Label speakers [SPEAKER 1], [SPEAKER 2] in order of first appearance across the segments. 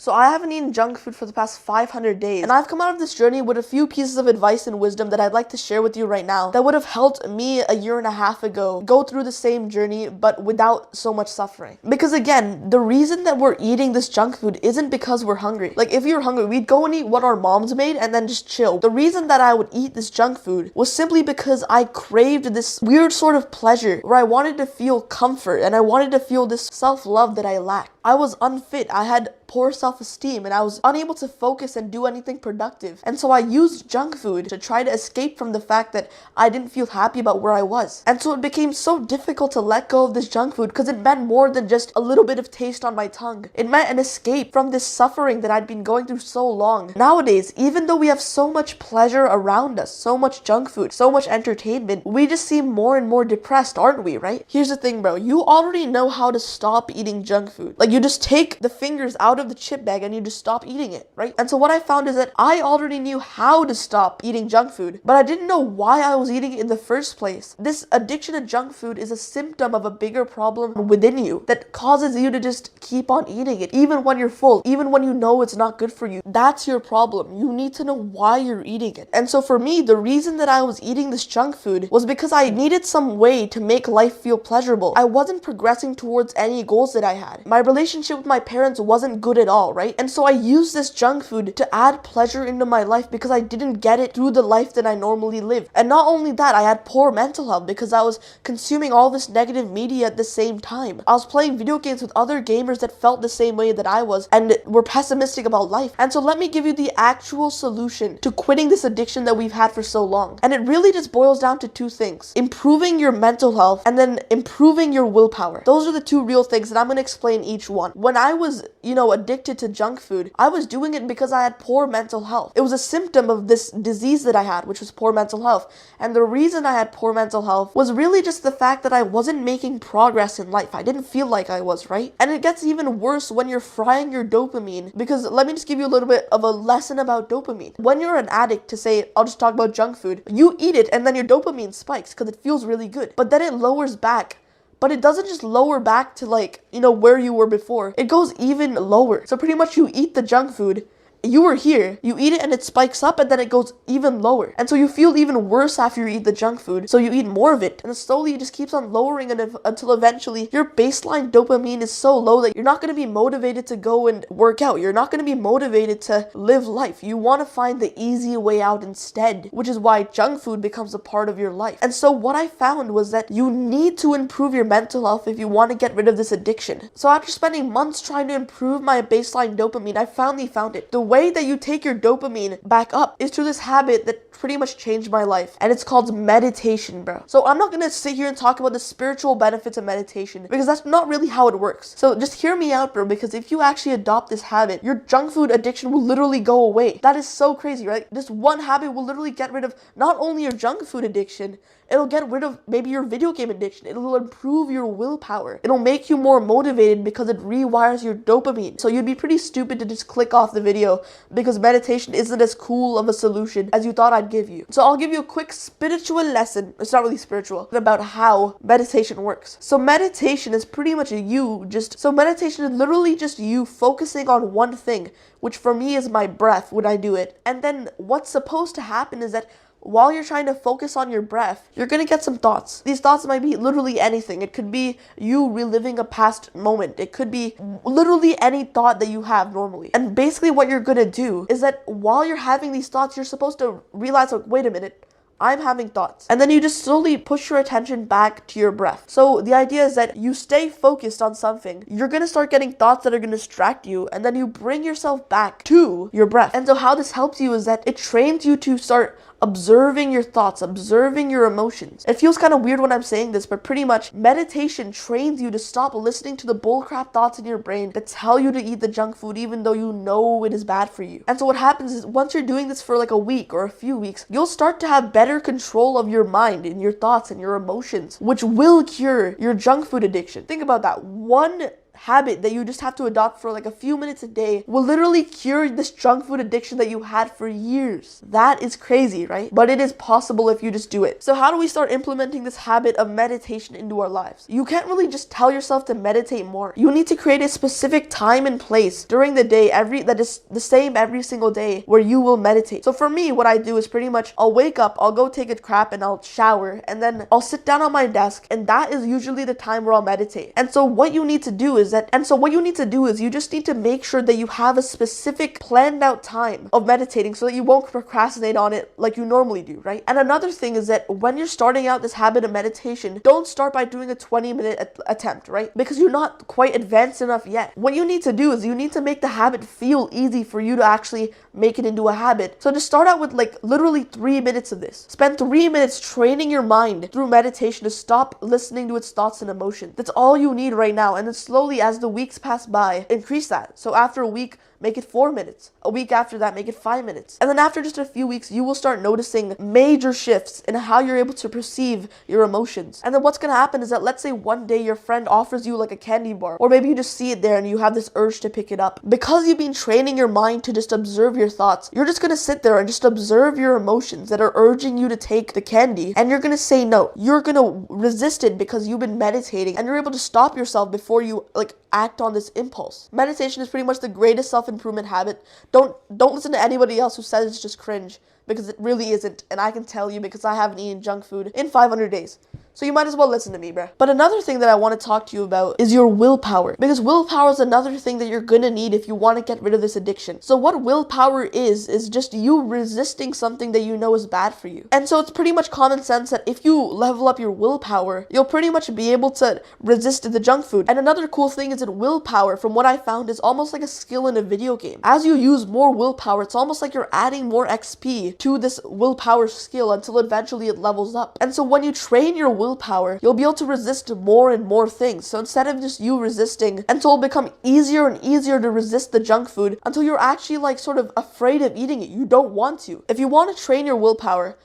[SPEAKER 1] So I haven't eaten junk food for the past 500 days, and I've come out of this journey with a few pieces of advice and wisdom that I'd like to share with you right now that would have helped me a year and a half ago go through the same journey but without so much suffering. Because again, the reason that we're eating this junk food isn't because we're hungry. Like if you're hungry, we'd go and eat what our moms made and then just chill. The reason that I would eat this junk food was simply because I craved this weird sort of pleasure where I wanted to feel comfort and I wanted to feel this self-love that I lacked. I was unfit. I had poor self-esteem and I was unable to focus and do anything productive. And so I used junk food to try to escape from the fact that I didn't feel happy about where I was. And so it became so difficult to let go of this junk food because it meant more than just a little bit of taste on my tongue. It meant an escape from this suffering that I'd been going through so long. Nowadays, even though we have so much pleasure around us, so much junk food, so much entertainment, we just seem more and more depressed, aren't we, right? Here's the thing, bro. You already know how to stop eating junk food. Like, you just take the fingers out of the chip bag and you just stop eating it, right? And so what I found is that I already knew how to stop eating junk food, but I didn't know why I was eating it in the first place. This addiction to junk food is a symptom of a bigger problem within you that causes you to just keep on eating it, even when you're full, even when you know it's not good for you. That's your problem. You need to know why you're eating it. And so for me, the reason that I was eating this junk food was because I needed some way to make life feel pleasurable. I wasn't progressing towards any goals that I had. My relationship with my parents wasn't good at all, right? And so I used this junk food to add pleasure into my life because I didn't get it through the life that I normally live. And not only that, I had poor mental health because I was consuming all this negative media at the same time. I was playing video games with other gamers that felt the same way that I was and were pessimistic about life. And so let me give you the actual solution to quitting this addiction that we've had for so long. And it really just boils down to two things: improving your mental health and then improving your willpower. Those are the two real things, and I'm going to explain each one. When I was, addicted to junk food, I was doing it because I had poor mental health. It was a symptom of this disease that I had, which was poor mental health. And the reason I had poor mental health was really just the fact that I wasn't making progress in life. I didn't feel like I was, right? And it gets even worse when you're frying your dopamine, because let me just give you a little bit of a lesson about dopamine. When you're an addict, to say, I'll just talk about junk food, you eat it and then your dopamine spikes because it feels really good, but then it lowers back. But it doesn't just lower back to where you were before. It goes even lower. So pretty much you eat the junk food, you were here, you eat it and it spikes up and then it goes even lower. And so you feel even worse after you eat the junk food, so you eat more of it. And slowly it just keeps on lowering until eventually your baseline dopamine is so low that you're not going to be motivated to go and work out. You're not going to be motivated to live life. You want to find the easy way out instead, which is why junk food becomes a part of your life. And so what I found was that you need to improve your mental health if you want to get rid of this addiction. So after spending months trying to improve my baseline dopamine, I finally found it. The way that you take your dopamine back up is through this habit that pretty much changed my life, and it's called meditation, bro. So I'm not gonna sit here and talk about the spiritual benefits of meditation because that's not really how it works. So just hear me out, bro, because if you actually adopt this habit, your junk food addiction will literally go away. That is so crazy, right? This one habit will literally get rid of not only your junk food addiction, it'll get rid of maybe your video game addiction. It'll improve your willpower. It'll make you more motivated because it rewires your dopamine. So you'd be pretty stupid to just click off the video because meditation isn't as cool of a solution as you thought I'd give you. So I'll give you a quick spiritual lesson. It's not really spiritual, but about how meditation works. So meditation is pretty much meditation is literally just you focusing on one thing, which for me is my breath when I do it. And then what's supposed to happen is that while you're trying to focus on your breath, you're going to get some thoughts. These thoughts might be literally anything. It could be you reliving a past moment. It could be literally any thought that you have normally. And basically what you're going to do is that while you're having these thoughts, you're supposed to realize, wait a minute, I'm having thoughts. And then you just slowly push your attention back to your breath. So the idea is that you stay focused on something. You're going to start getting thoughts that are going to distract you, and then you bring yourself back to your breath. And so how this helps you is that it trains you to start observing your thoughts, observing your emotions. It feels kind of weird when I'm saying this, but pretty much meditation trains you to stop listening to the bullcrap thoughts in your brain that tell you to eat the junk food even though you know it is bad for you. And so what happens is once you're doing this for like a week or a few weeks, you'll start to have better control of your mind and your thoughts and your emotions, which will cure your junk food addiction. Think about that. One habit that you just have to adopt for like a few minutes a day will literally cure this junk food addiction that you had for years. That is crazy, right? But it is possible if you just do it. So how do we start implementing this habit of meditation into our lives? You can't really just tell yourself to meditate more. You need to create a specific time and place during the day that is the same every single day where you will meditate. So for me, what I do is pretty much I'll wake up, I'll go take a crap and I'll shower, and then I'll sit down on my desk, and that is usually the time where I'll meditate. And so what you need to do is you just need to make sure that you have a specific planned out time of meditating so that you won't procrastinate on it like you normally do, right? And another thing is that when you're starting out this habit of meditation, don't start by doing a 20-minute attempt, right? Because you're not quite advanced enough yet. What you need to do is you need to make the habit feel easy for you to actually make it into a habit. So just start out with like literally 3 minutes of this. Spend 3 minutes training your mind through meditation to stop listening to its thoughts and emotions. That's all you need right now. And then slowly, as the weeks pass by, increase that. So after a week, make it 4 minutes. A week after that, make it 5 minutes. And then after just a few weeks, you will start noticing major shifts in how you're able to perceive your emotions. And then what's going to happen is that, let's say one day your friend offers you like a candy bar, or maybe you just see it there and you have this urge to pick it up. Because you've been training your mind to just observe your thoughts, you're just going to sit there and just observe your emotions that are urging you to take the candy, and you're going to say no. You're going to resist it because you've been meditating, and you're able to stop yourself before you act on this impulse. Meditation is pretty much the greatest self-improvement habit. Don't listen to anybody else who says it's just cringe, because it really isn't. And I can tell you, because I haven't eaten junk food in 500 days. So you might as well listen to me, bruh. But another thing that I want to talk to you about is your willpower. Because willpower is another thing that you're gonna need if you want to get rid of this addiction. So what willpower is just you resisting something that you know is bad for you. And so it's pretty much common sense that if you level up your willpower, you'll pretty much be able to resist the junk food. And another cool thing is that willpower, from what I found, is almost like a skill in a video game. As you use more willpower, it's almost like you're adding more XP to this willpower skill until eventually it levels up. And so when you train your willpower, you'll be able to resist more and more things. So instead of just you resisting, until it'll become easier and easier to resist the junk food until you're actually sort of afraid of eating it. You don't want to. If you want to train your willpower,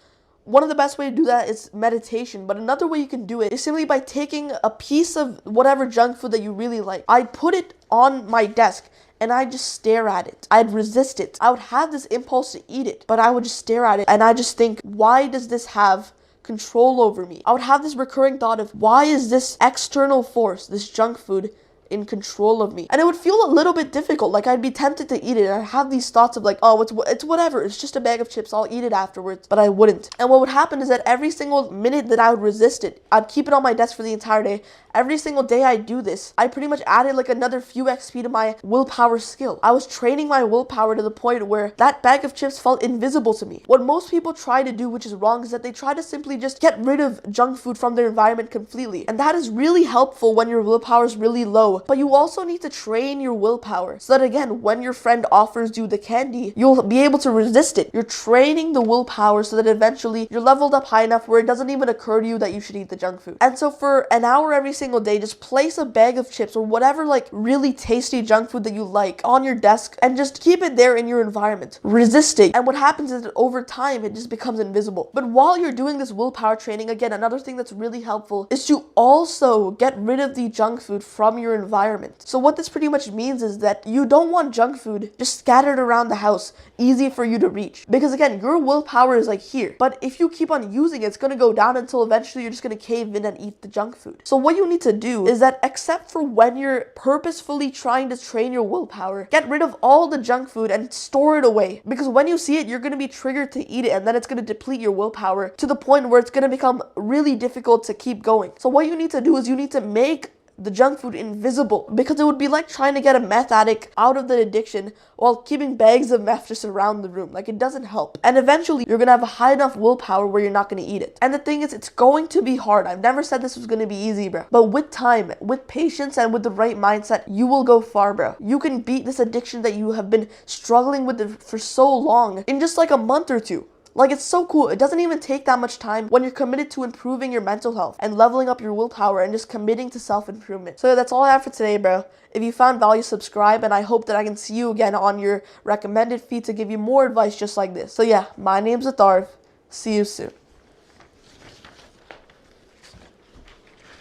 [SPEAKER 1] one of the best way to do that is meditation, but another way you can do it is simply by taking a piece of whatever junk food that you really like. I'd put it on my desk and I'd just stare at it. I'd resist it. I would have this impulse to eat it, but I would just stare at it and I just think, why does this have control over me? I would have this recurring thought of, why is this external force, this junk food, in control of me? And it would feel a little bit difficult. I'd be tempted to eat it, and I'd have these thoughts of oh, it's whatever, it's just a bag of chips, I'll eat it afterwards. But I wouldn't. And what would happen is that every single minute that I would resist it, I'd keep it on my desk for the entire day. Every single day I do this, I pretty much added another few XP to my willpower skill. I was training my willpower to the point where that bag of chips felt invisible to me. What most people try to do, which is wrong, is that they try to simply just get rid of junk food from their environment completely. And that is really helpful when your willpower is really low. But you also need to train your willpower so that, again, when your friend offers you the candy, you'll be able to resist it. You're training the willpower so that eventually you're leveled up high enough where it doesn't even occur to you that you should eat the junk food. And so for an hour every single day, just place a bag of chips or whatever really tasty junk food that you like on your desk and just keep it there in your environment. Resist it. And what happens is that over time, it just becomes invisible. But while you're doing this willpower training, again, another thing that's really helpful is to also get rid of the junk food from your environment. So what this pretty much means is that you don't want junk food just scattered around the house, easy for you to reach. Because again, your willpower is here. But if you keep on using it, it's going to go down until eventually you're just going to cave in and eat the junk food. So what you need to do is that, except for when you're purposefully trying to train your willpower, get rid of all the junk food and store it away. Because when you see it, you're going to be triggered to eat it, and then it's going to deplete your willpower to the point where it's going to become really difficult to keep going. So what you need to do is you need to make the junk food invisible, because it would be like trying to get a meth addict out of the addiction while keeping bags of meth just around the room. It doesn't help. And eventually you're gonna have a high enough willpower where you're not gonna eat it. And the thing is, it's going to be hard. I've never said this was gonna be easy, bro. But with time, with patience, and with the right mindset, you will go far, bro. You can beat this addiction that you have been struggling with for so long in just a month or two. It's so cool. It doesn't even take that much time when you're committed to improving your mental health and leveling up your willpower and just committing to self-improvement. So that's all I have for today, bro. If you found value, subscribe, and I hope that I can see you again on your recommended feed to give you more advice just like this. So yeah, my name's Atharv. See you soon.